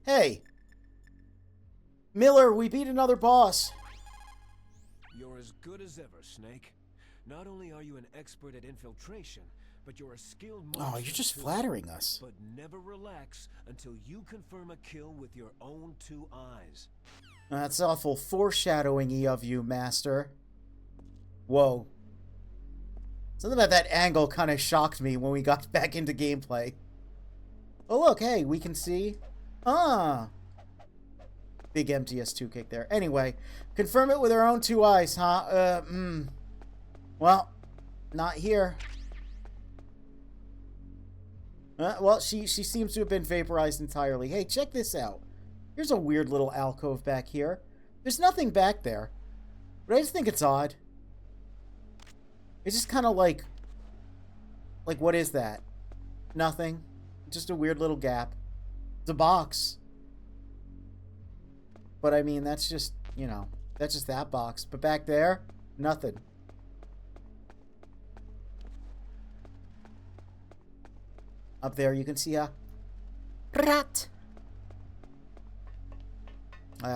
Hey, Miller, we beat another boss. You're as good as ever, Snake. Not only are you an expert at infiltration, but you're a skilled marksman. Oh, you're just too. flattering us. But never relax until you confirm a kill with your own 2 eyes. That's awful foreshadowing-y of you, Master. Whoa. Something about that angle kind of shocked me when we got back into gameplay. Oh, look, hey, we can see. Ah. Big MTS2 kick there. Anyway, confirm it with our own 2 eyes, huh? Well, not here. Well, she seems to have been vaporized entirely. Hey, check this out. Here's a weird little alcove back here. There's nothing back there, but I just think it's odd. It's just kind of like, what is that? Nothing. Just a weird little gap. It's a box. But I mean, that's just, you know, that's just that box. But back there, nothing. Up there, you can see a rat.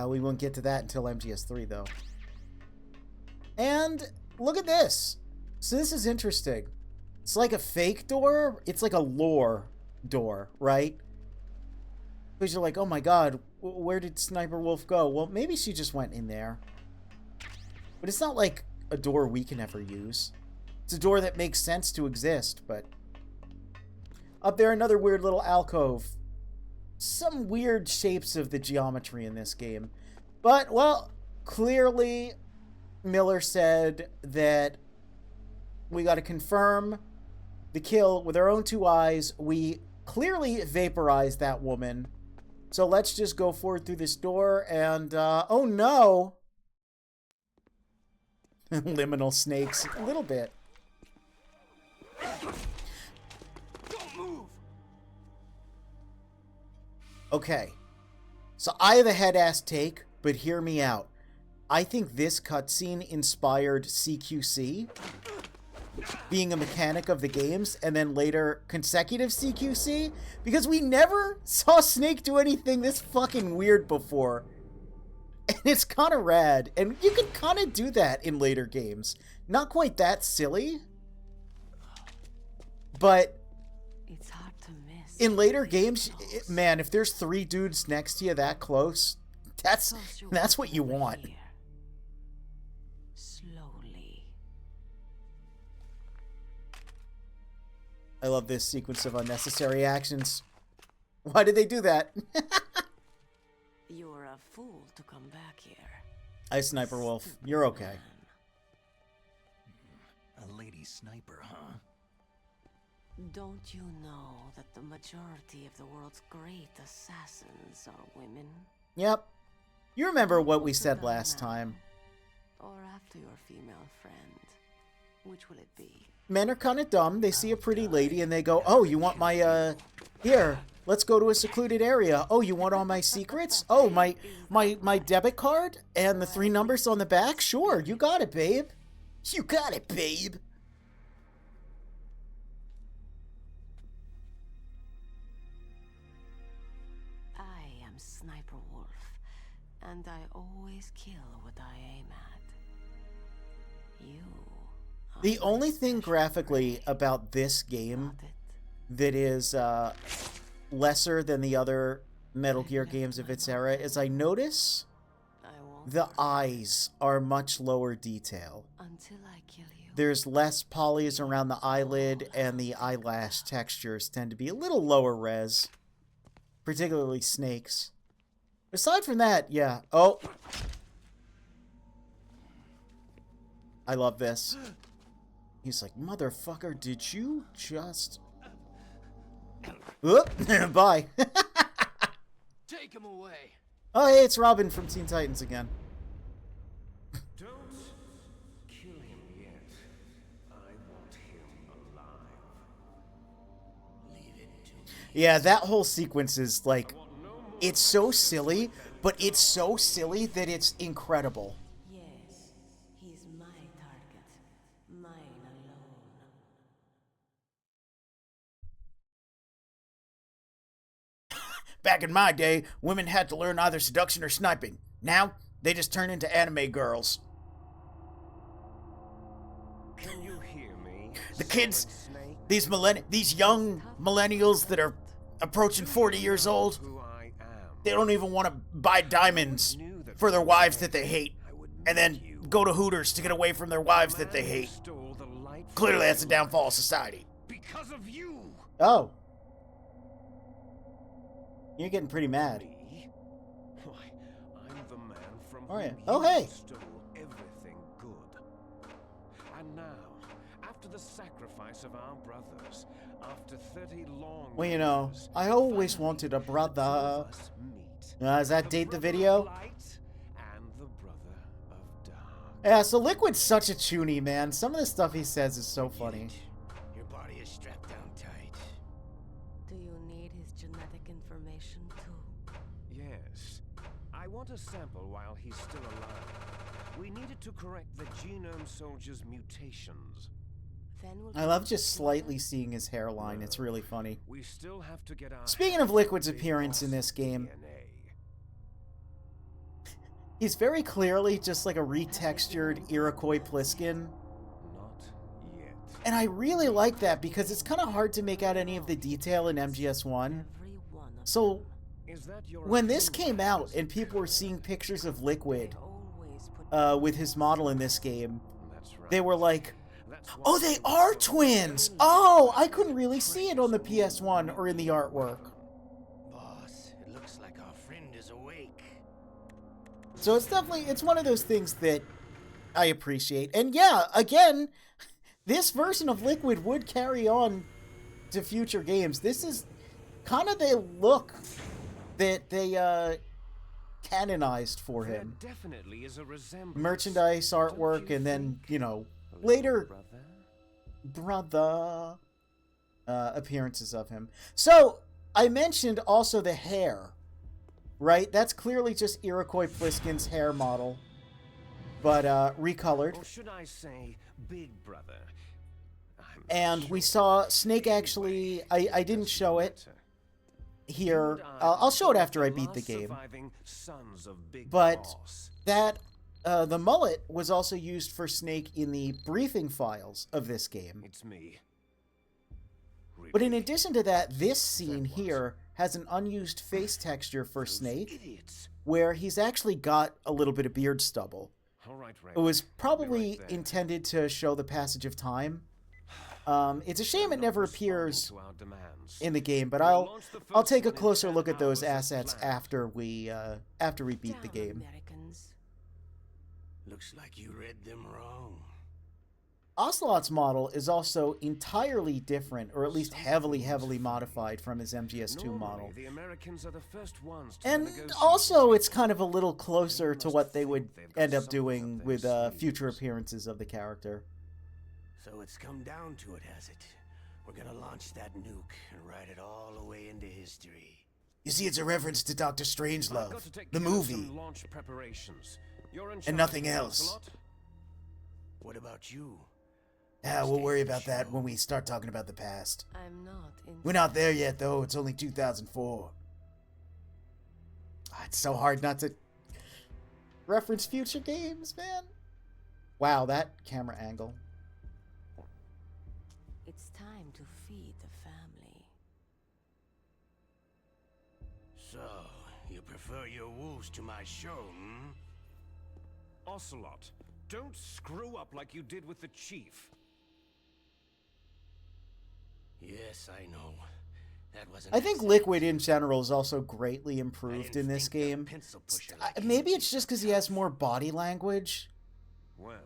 We won't get to that until MGS3, though. And look at this. So this is interesting. It's like a fake door. It's like a lore door, right? Because you're like, oh my god, where did Sniper Wolf go? Well, maybe she just went in there. But it's not like a door we can ever use. It's a door that makes sense to exist, but... Up there, another weird little alcove. Some weird shapes of the geometry in this game. But, well, clearly Miller said that we got to confirm the kill with our own 2 eyes. We clearly vaporized that woman. So let's just go forward through this door and, oh no! Liminal snakes. A little bit. Don't move! Okay. So I have a head-ass take, but hear me out. I think this cutscene inspired CQC, being a mechanic of the games, and then later consecutive CQC, because we never saw Snake do anything this fucking weird before. And it's kind of rad, and you can kind of do that in later games. Not quite that silly, but it's hard to miss. In later games, man, if there's 3 dudes next to you that close, that's what you want. Slowly. I love this sequence of unnecessary actions. Why did they do that? You're a fool to come back here. Hi, Sniper Wolf. You're okay. A lady sniper, huh? Don't you know that the majority of the world's great assassins are women? Yep. You remember what we said last time. Or after your female friend. Which will it be? Men are kind of dumb. They see a pretty lady and they go, oh, you want my, here, let's go to a secluded area. Oh, you want all my secrets? Oh, my debit card? And the 3 numbers on the back? Sure, you got it, babe. You got it, babe. I am Sniper Wolf, and I always kill what I aim at. You are The my only thing special graphically prey. about this game Got it? that is lesser than the other Metal Gear games of its era is I notice I won't the forget eyes are much lower detail. until I kill you. There's less polys around the eyelid, and the eyelash textures tend to be a little lower res, particularly Snake's. Aside from that, yeah. Oh! I love this. He's like, motherfucker, did you just... Oop! Bye. Take him away! Oh, hey, it's Robin from Teen Titans again. Don't kill him yet. I want him alive. Leave it to me. Yeah, that whole sequence is like... It's so silly, but it's so silly that it's incredible. Yes, he's my target. Mine alone. Back in my day, women had to learn either seduction or sniping. Now, they just turn into anime girls. Can you hear me? The kids, Solid Snake? these young millennials that are approaching 40 years old, Who I am. they don't even want to buy diamonds for their wives that they hate, and then go to Hooters to get away from their wives that they hate. Stole the light from Clearly, that's the you downfall of society. because of you. Oh. You're getting pretty mad. Me? Why, I'm the man from Oh, yeah. whom Oh, you hey. stole everything good. And now, after the sacrifice of our brothers, after 30 long Well, you know, years, I always finally, wanted a the two brother. of us meet. Does that The date the brother of video? light and the brother of dark. Yeah, so Liquid's such a chuny, man. Some of the stuff he says is so funny. Your body is strapped down tight. Do you need his genetic information too? Yes. I want a sample while he's still alive. We needed to correct the Genome Soldier's mutations. Then we'll I love just slightly seeing his hairline. It's really funny. We still have to get our Speaking of hands on Liquid's Big appearance in Boss's this game, DNA. he's very clearly just like a retextured Iroquois Pliskin. Not yet. And I really like that because it's kind of hard to make out any of the detail in MGS1. every one of So Is that your when this opinion, came out Professor and people were seeing Perry? pictures of Liquid always put with his model in this game, That's right. they were like, That's why oh, they we are so twins! very Oh, I couldn't really see it on the PS1 or in the artwork. Boss, it looks like our friend is awake. So it's definitely, it's one of those things that I appreciate. And yeah, again, this version of Liquid would carry on to future games. This is kind of the look that they canonized for There him. definitely is a resemblance. Merchandise, Don't artwork, you and then, think, you know, little later brother? appearances of him. So, I mentioned also the hair, right? That's clearly just Iroquois Pliskin's hair model, but recolored. Or should I say, big brother? I'm And we sure. saw Snake actually, I didn't show it here. I'll show it after I beat the game. But that, the mullet was also used for Snake in the briefing files of this game. It's me. But in Really? addition to that, this scene here has an unused face texture for Those Snake, idiots. where he's actually got a little bit of beard stubble. All right, Ray. It was I'll be probably right there. intended to show the passage of time. It's a shame They're it not never responding appears to our demands. in the game, but We'll I'll launch the I'll first take a one in closer 10 look at those hours as assets planned. after we beat the Damn game. Americans. Looks like you read them wrong. Ocelot's model is also entirely different, or at least heavily modified from his MGS2 Normally, model. the Americans are the first ones to And negotiate also, with it's kind of a little closer to must what they would think they've got end up something up doing their with future sleeves. appearances of the character. So it's come down to it, has it? We're gonna launch that nuke and write it all away into history. You see, it's a reference to Doctor I've got Strangelove, to take the care of movie. some launch preparations. You're in And charge, nothing else. Lancelot? What about you? Ah, we'll worry about that when we start talking about the past. I'm not in. We're not there yet, though. It's only 2004. Ah, it's so hard not to reference future games, man. Wow, that camera angle. It's time to feed the family. So, you prefer your wolves to my show, hmm? Ocelot, don't screw up like you did with the chief. Yes, I know. That was an I think accident. Liquid in general is also greatly I improved didn't in this think the game. pencil pusher like Maybe him it's would just be because he has tough. more body language, Well,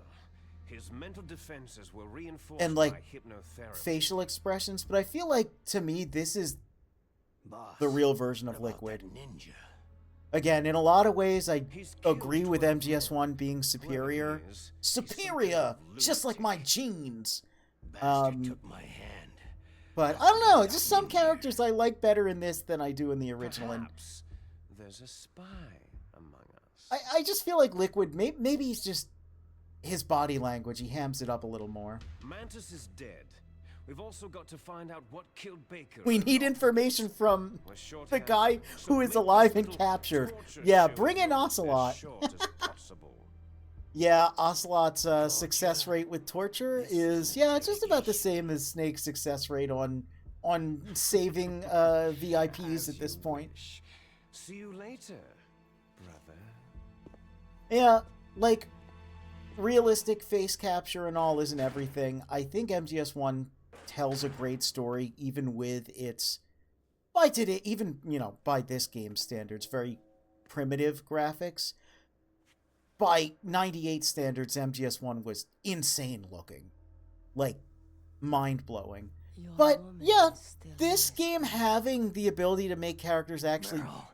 his mental defenses were reinforced And, like, by hypnotherapy. facial expressions, but I feel like, to me, this is Boss, the real version what of about Liquid. that ninja? Again, in a lot of ways, I He's killed agree with 12 MGS1 men. being Whoever superior. he is, he's Superior! some kind of Just like my lunatic. genes. Bastard took my hand. But I don't know, just some characters I like better in this than I do in the original. And Perhaps there's a spy among us. I just feel like Liquid, maybe he's just his body language, he hams it up a little more. Mantis is dead. we've also got to find out what killed Baker. We and need Oz. information from We're the short-handed, guy so who is make alive this and little captured. torture Yeah, show bring in yours Ocelot. as short as possible. Yeah, Ocelot's success rate with torture This is is just about the interrogation. same as Snake's success rate on saving VIPs As at this you point. wish. See you later, brother. Yeah, like realistic face capture and all isn't everything. I think MGS1 tells a great story, even with its by today, even by this game's standards, very primitive graphics. By 98 standards, MGS1 was insane looking, like mind blowing. Your But woman yeah, is still this innocent. game having the ability to make characters actually Meryl.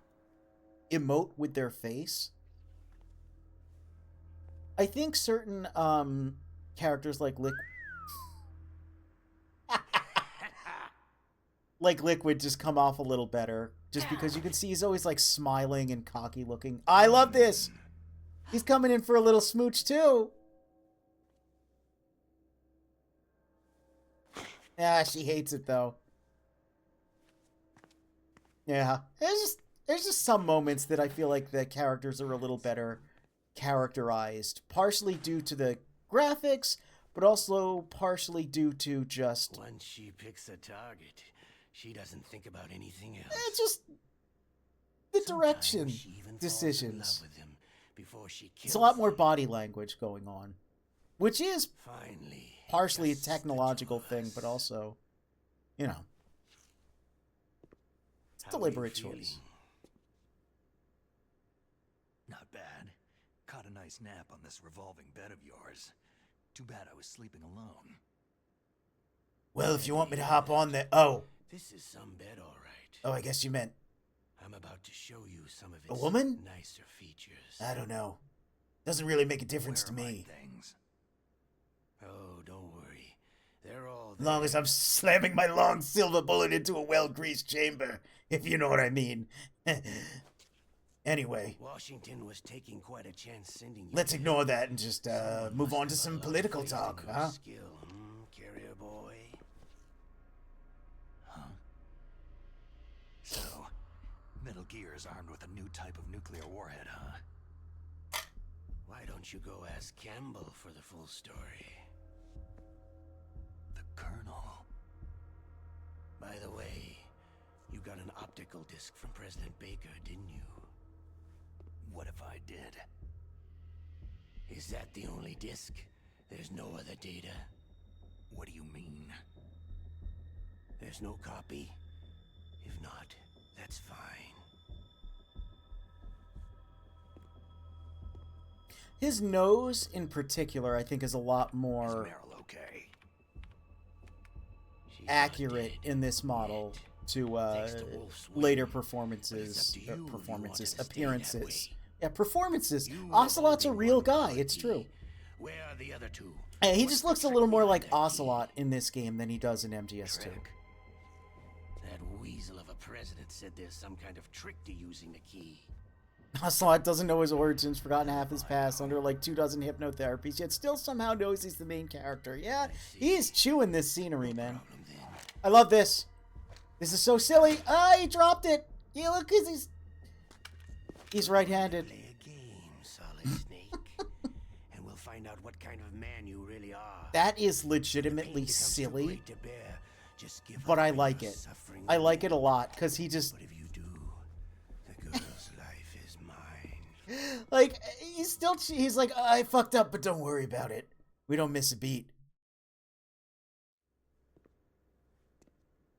emote with their face. I think certain characters like Liquid just come off a little better, just because you can see he's always like smiling and cocky looking. I love this. He's coming in for a little smooch too. Yeah, she hates it though. Yeah, there's just some moments that I feel like the characters are a little better characterized, partially due to the graphics, but also partially due to just Once she picks a target, she doesn't think about anything else. just the Sometimes direction she even falls in decisions. love with him before she kills It's a lot more him. body language going on, which is Finally, partially a just the technological two of thing, us. but also, it's How are you deliberate feeling? choice. Not bad. Caught a nice nap on this revolving bed of yours. Too bad I was sleeping alone. Well, if you want me to hop on there, oh, This is some bed, all right. I guess you meant I'm about to show you some of A its woman? nicer features. I don't know. Doesn't really make a difference to Where are my me. things? Oh, don't worry. They're all As long there. as I'm slamming my long silver bullet into a well-greased chamber, if you know what I mean. Anyway, Washington was taking quite a chance sending you. let's here. ignore that and just Someone move must on have to a some lot of political faith in talk, your huh? Skill, carrier boy. Huh? So, Metal Gear is armed with a new type of nuclear warhead, huh? Why don't you go ask Campbell for the full story? The Colonel. By the way, you got an optical disc from President Baker, didn't you? What if I did? Is that the only disc? There's no other data? What do you mean? There's no copy? If not, that's fine. His nose, in particular, I think is a lot Is more Meryl okay? She's not accurate dead in this model yet. to Thanks to Wolf's later wing. performances, But it's up to you if you want it to stay that appearances. way. Yeah, performances. You have Ocelot's a only real one guy. heartbeat. It's true. Where are the other two? And he What's just the looks a trick little more behind like that key? Ocelot in this game than he does in MGS2. Trick. That weasel of a president said there's some kind of trick to using the key. Ocelot doesn't know his origins, forgotten half his past, under like 24 hypnotherapies, yet still somehow knows he's the main character. Yeah, he is chewing this scenery, man. Problem then. I love this. This is so silly. Ah, he dropped it. Yeah, look, he's right-handed. Play a game, Solid Snake, and we'll find out what kind of man you really are. That is The legitimately pain becomes too silly, great to bear. Just give but up I when like you're it. suffering I like it a alone. lot, because he just, But if you do, the girl's life is mine. like, he's like, I fucked up, but don't worry about it. We don't miss a beat.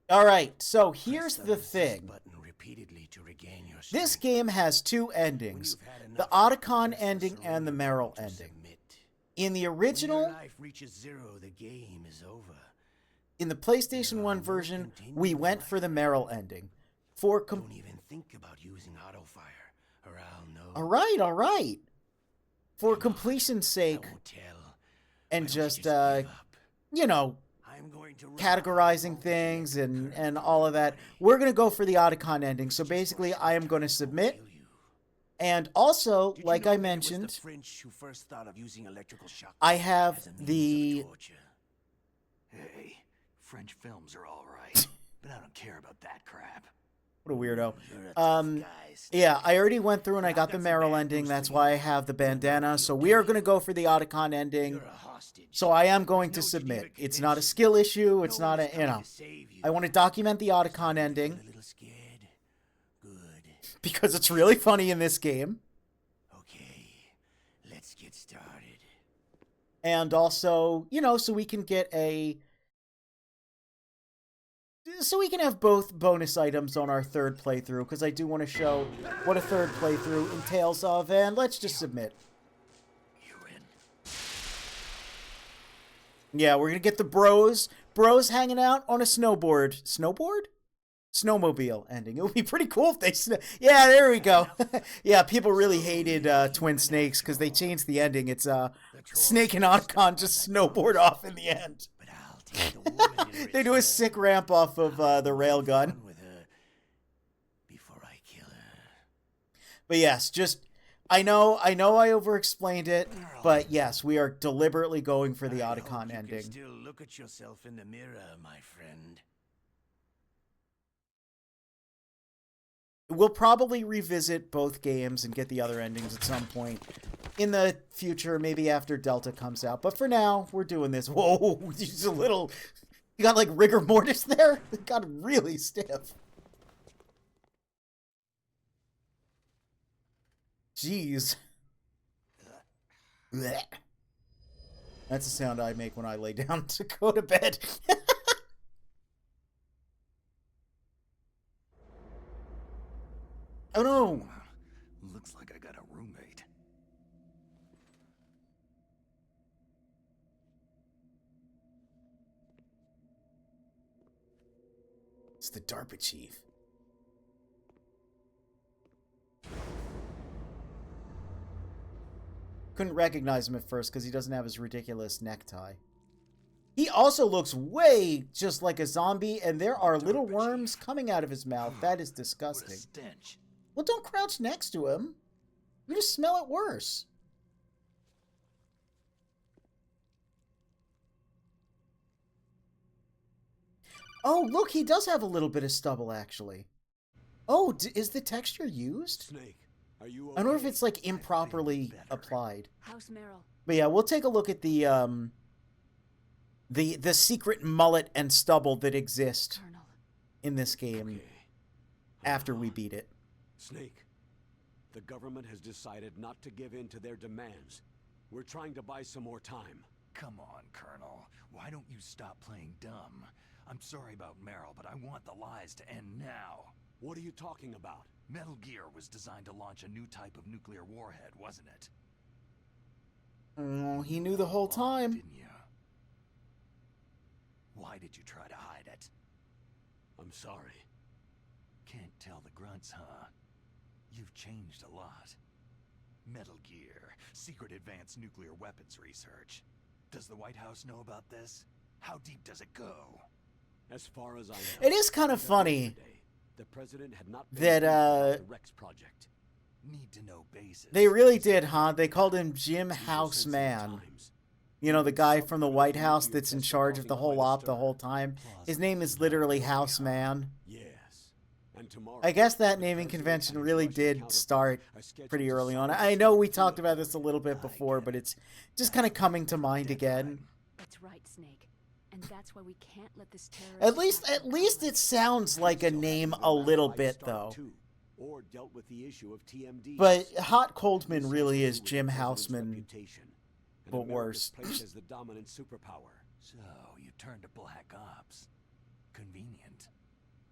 All right, so here's Press the resist thing. button repeatedly to regain your This strength. game has two When endings. you've had The enough, Otacon press the ending and the surrender Meryl button to ending. submit. In the When original, your life reaches zero, the game is over. in the PlayStation There 1 are no version, we continuing went for the Meryl ending. For Don't even think about using auto fire, or I'll know. all right. For completion's I sake, won't tell. and Why don't you just give up? you know, I'm going to categorizing things and all of that, we're gonna go for the Otacon ending. So basically, I am going to submit. And also, Did you like know I that it was mentioned, the French who first thought of using electrical shock I as have a means of the torture? Hey, French films are all right, but I don't care about that crap. What a weirdo. You're a tough guy, Snake. Yeah, I already went through and I got the Meryl ending. That's why I have the bandana. So we are going to go for the Otacon ending. You're a hostage. So I am going to submit. It's not a skill issue. It's not a, you know. I want to document the Otacon ending A little scared? Good. because it's really funny in this game. Okay, let's get started. And also, you know, so we can get a... So we can have both bonus items on our third playthrough, because I do want to show what a third playthrough entails of, and let's just submit. You in? Yeah, we're going to get the bros hanging out on a snowboard. Snowboard? Snowmobile ending. It would be pretty cool if they... Yeah, there we go. Yeah, people really hated Twin Snakes, because they changed the ending. It's Snake and Otacon just snowboard off in the end. But I'll take the woman in They do a return. sick ramp off of the railgun. Fun with her before I kill her. But yes, just I know I over-explained it, but yes, we are deliberately going for the I hope Otacon you can ending. still look at yourself in the mirror, my friend. We'll probably revisit both games and get the other endings at some point in the future, maybe after Delta comes out. But for now, we're doing this. Whoa, just a little... You got like rigor mortis there? It got really stiff. Jeez. Blech. That's the sound I make when I lay down to go to bed. Oh no! Looks like I got a roommate. It's the DARPA chief. Couldn't recognize him at first because he doesn't have his ridiculous necktie. He also looks way just like a zombie, and there are little worms coming out of his mouth. That is What a disgusting. stench. Well, don't crouch next to him. You just smell it worse. Oh, look, he does have a little bit of stubble, actually. Oh, is the texture used? Snake, are you I wonder if okay? it's, like, improperly applied. House Meryl. But yeah, we'll take a look at the secret mullet and stubble that exist Colonel. in this game Okay. after we beat it. Snake, the government has decided not to give in to their demands. We're trying to buy some more time. Come on, Colonel. Why don't you stop playing dumb? I'm sorry about Meryl, but I want the lies to end now. What are you talking about? Metal Gear was designed to launch a new type of nuclear warhead, wasn't it? Oh, he knew the whole time. Didn't you? Why did you try to hide it? I'm sorry. Can't tell the grunts, huh? You've changed a lot. Metal Gear, secret advanced nuclear weapons research. Does the White House know about this? How deep does it go? As far as I know, It is kind of as of funny yesterday, the president had not been that, informed about the Rex project. Need to know basis. They really did, huh? They called him Jim These were Houseman. sensitive times. You know, the guy from the White House that's in charge of the whole op the whole time. His name is literally Houseman. Yes. And tomorrow, I guess that the naming president convention and his really Russian did counterpart start are scheduled pretty to early on. sign I this know we deal. talked about this a little bit before, but it's just kind of coming to mind again. That's right, Snake. And that's why we can't let this terrorist At least it sounds like a name a little bit, though. Or dealt with the issue of TMD. But Hot Coldman really is Jim Houseman, but but worse. Placed as the dominant superpower. So, you turned to Black Ops. Convenient.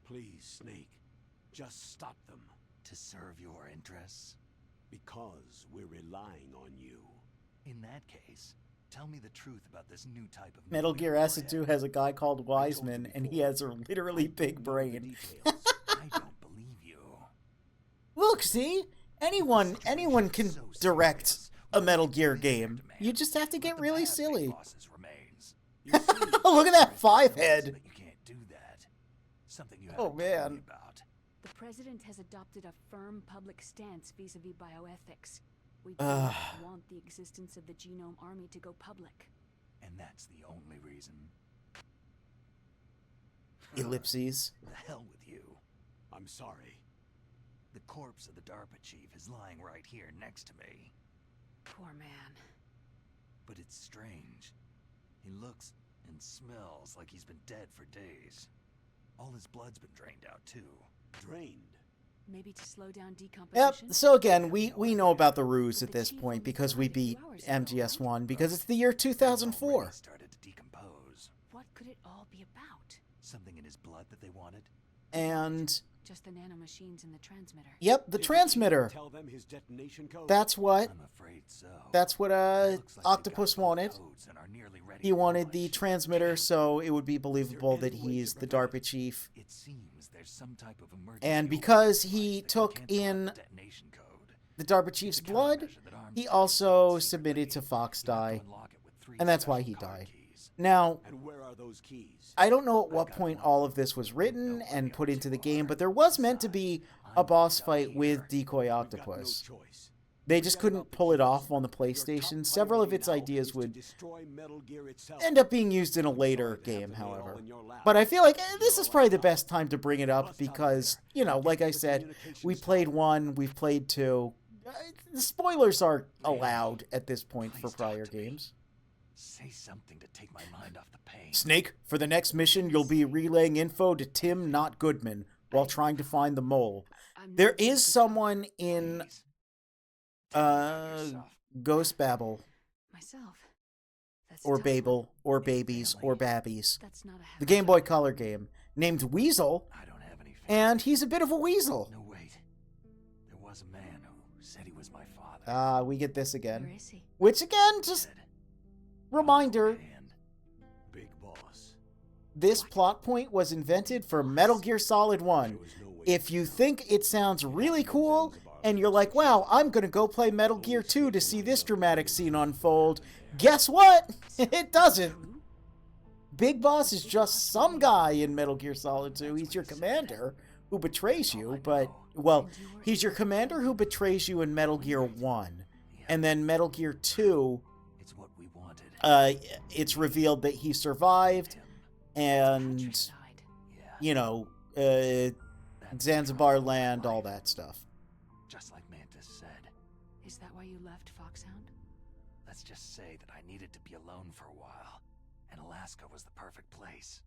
Please, Snake, just stop them. To serve your interests? Because we're relying on you. In that case, tell me the truth about this new type of Metal nuclear Gear Acid 2 warhead. has a guy called I told you Wiseman, and he before, has a literally I big don't know the brain. details. I don't believe you. Look, see? Anyone can So direct serious. a Metal What Gear is their game. demand? You just have to Let get them really have Big silly. Boss's remains. You see, Look at that five But head. you can't do that. Something you Oh, haven't told man. me about. The president has adopted a firm public stance vis-a-vis bioethics. We Ugh. don't want the existence of the Genome Army to go public. And that's the only reason. Ellipses. The hell with you. I'm sorry. The corpse of the DARPA chief is lying right here next to me. Poor man. But it's strange. He looks and smells like he's been dead for days. All his blood's been drained out too. Drained. Maybe to slow down Yep. decomposition? So again, we know about the ruse at this point because we beat MGS1 because it's the year 2004. Already started to decompose. What could it all be about? Something in his blood that they wanted. And Just the nanomachines in the transmitter. yep, the Did transmitter. Tell them his detonation code. That's what I'm afraid so. that's what Looks like they Octopus got both wanted. codes and are nearly ready He to wanted the launch. transmitter so it would be believable that he's the DARPA chief. It seems there's some type of emergency And because override he that took can't stop in the detonation code. the DARPA It's a chief's blood, countermeasure that Arms he takes also secretly. submitted to Fox You have to die, unlock it with 3 and that's why special he card died. keys. Now, And where are those keys? I don't know at what point all of this was written and put into the game, but there was meant to be a boss fight with Decoy We've got Octopus. no choice. They just couldn't pull it off on the PlayStation. Several of its ideas to would destroy Metal Gear itself. end up being used in a later game, however. But I feel like this is probably the best time to bring it up because, you know, like I said, we played 1, we've played 2. The spoilers are allowed at this point for prior games. Say something to take my mind off the pain. Snake, for the next mission, you'll be relaying info to Tim, not Goodman, while trying to find the mole. I'm There not is good. someone in Please. Take care of yourself. Ghost Babel, Myself. That's a or tough one. Babel, or Babies, or Babbies, That's not a the habit. Game Boy Color game, named Weasel, I don't have any faith. and he's a bit of a weasel. No, wait. There was a man who said he was my father. We get this Where again. is he? Which again, just Dead. reminder, And Big Boss. this plot point was invented for Metal Gear Solid 1. There was no way If you think it sounds really cool, and you're like, wow, I'm gonna go play Metal Gear 2 to see this dramatic scene unfold, guess what? It doesn't. Big Boss is just some guy in Metal Gear Solid 2. He's your commander who betrays you, but, well, he's your commander who betrays you in Metal Gear 1. And then Metal Gear 2, it's what we wanted. it's revealed that he survived, and, Countryside. Yeah. you know, that's Zanzibar the land, all life. that stuff. Just like Mantis said. Is that why you left Foxhound? Let's just say that I needed to be alone for a while, and Alaska was the perfect place.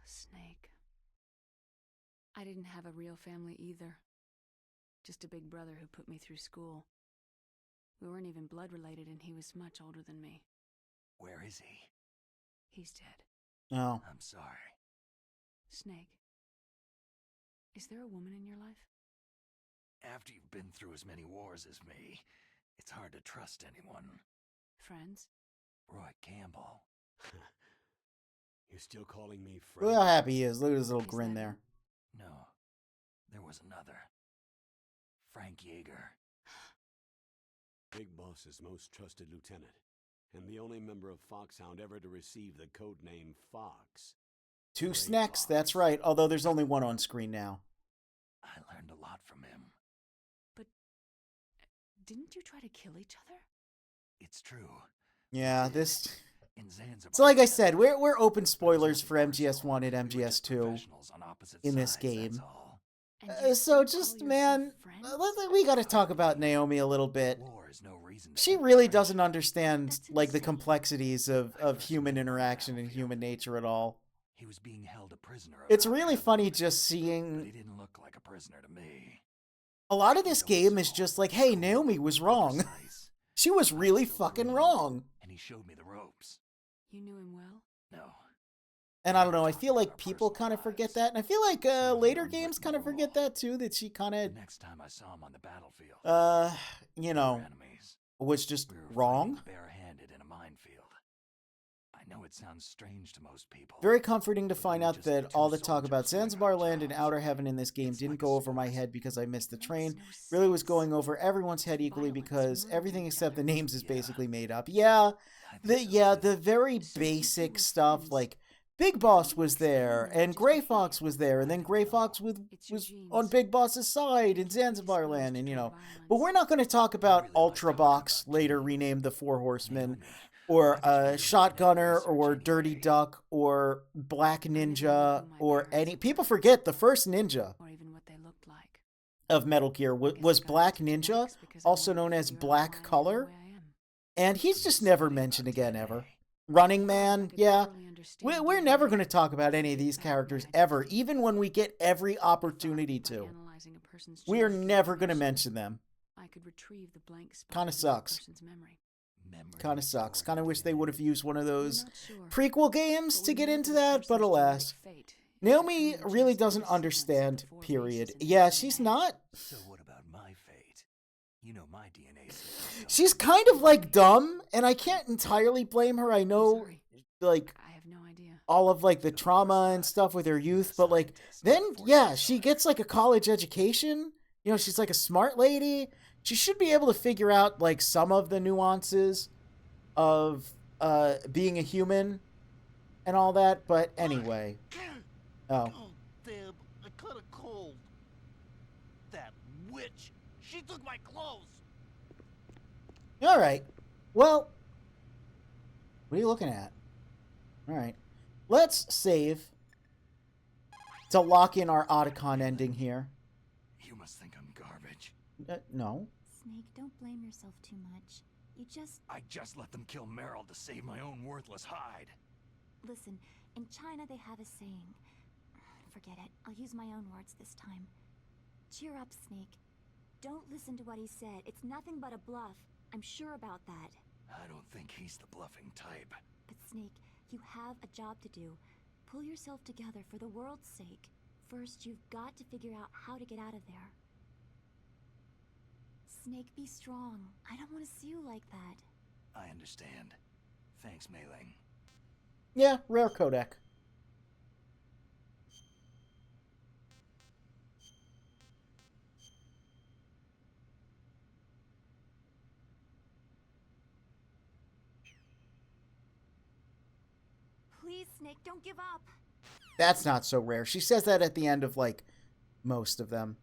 Snake. I didn't have a real family either. Just a big brother who put me through school. We weren't even blood related, and he was much older than me. Where is he? He's dead. Oh. I'm sorry. Snake. Is there a woman in your life? After you've been through as many wars as me, it's hard to trust anyone. Friends? Roy Campbell. You're still calling me friend? Look how happy he is. Look at his little Is grin that there. No, there was another. Frank Yeager. Big Boss's most trusted lieutenant, and the only member of Foxhound ever to receive the code name Fox. 2 Great snacks, Fox. that's right. Although there's only one on screen now. I learned a lot from him. Didn't you try to kill each other? It's true. Yeah, this... In Zanzibar. So like I said, we're open spoilers for MGS1 and We were just MGS2. professionals on opposite in this sides, game. that's all. And you So still just, call man, yourself friends? we gotta talk about Naomi a little bit. War is no reason to She end really friendship. doesn't understand, That's like, the insane. complexities of human interaction and human nature at all. He was being held a prisoner. It's about really that, funny just but he seeing... didn't look like a prisoner to me. A lot of this game is just like, hey, Naomi was wrong. Precise. She was really fucking wrong. And he showed me the ropes. You knew him well? No. And I don't know, I feel like people kind of forget that. And I feel like later games kind of forget that too, that she kind The of, next time I saw him on the battlefield, you we were know, enemies. was just We were wrong. fighting barehanded in a minefield. I know it sounds strange to most people. Very comforting to but we find were out just that two all the talk about soldiers doing our Zanzibar Land and jobs. Outer Heaven in this game It's didn't like go a over my sport. head because I missed the Makes train. no Really was sense. going over everyone's head equally Violence, because murdering everything each except the other. names is Yeah. basically made up. Yeah, I think so, too. the very So you two basic were stuff friends. like Big Boss was Makes no there sense. and Just Gray a Fox fear. was there and then Gray Fox was It's your was genes. on Big Boss's side in Zanzibar Predisposed Land and toward you know. violence. But we're not going to talk about really like Ultra talking Box, about later genes. renamed the Four Horsemen. Naomi or Shotgunner, or Dirty Duck, or Black Ninja, or any... People forget the first ninja Or even what they looked like. of Metal Gear was Black Ninja, also known as Black Color, and he's just never mentioned again, ever. Running Man, yeah. We're never going to talk about any of these characters ever, even when we get every opportunity to. We are never going to mention them. I could retrieve the blank spot Kind of in sucks. that person's memory. Kind of sucks. Kind of wish they would have used one of those prequel games to get into that, but alas. Naomi really doesn't understand, period. Yeah, she's not... So what about my fate? You know my DNA. She's kind of, like, dumb, and I can't entirely blame her. I know, like, I have no idea. all of, like, the trauma and stuff with her youth, but, like, then, yeah, she gets, like, a college education. You know, she's, like, a smart lady. She should be able to figure out, like, some of the nuances of being a human and all that, but anyway. Oh. Oh, Deb, I caught a cold. That witch, she took my clothes. All right. Well, what are you looking at? All right. Let's save to lock in our Otacon ending here. You must think I'm garbage. No. Snake, don't blame yourself too much. I just let them kill Meryl to save my own worthless hide. Listen, in China they have a saying. Forget it. I'll use my own words this time. Cheer up, Snake. Don't listen to what he said. It's nothing but a bluff. I'm sure about that. I don't think he's the bluffing type. But Snake, you have a job to do. Pull yourself together for the world's sake. First, you've got to figure out how to get out of there. Snake, be strong. I don't want to see you like that. I understand. Thanks, Mei Ling. Yeah, rare codec. Please, Snake, don't give up. That's not so rare. She says that at the end of, like, most of them.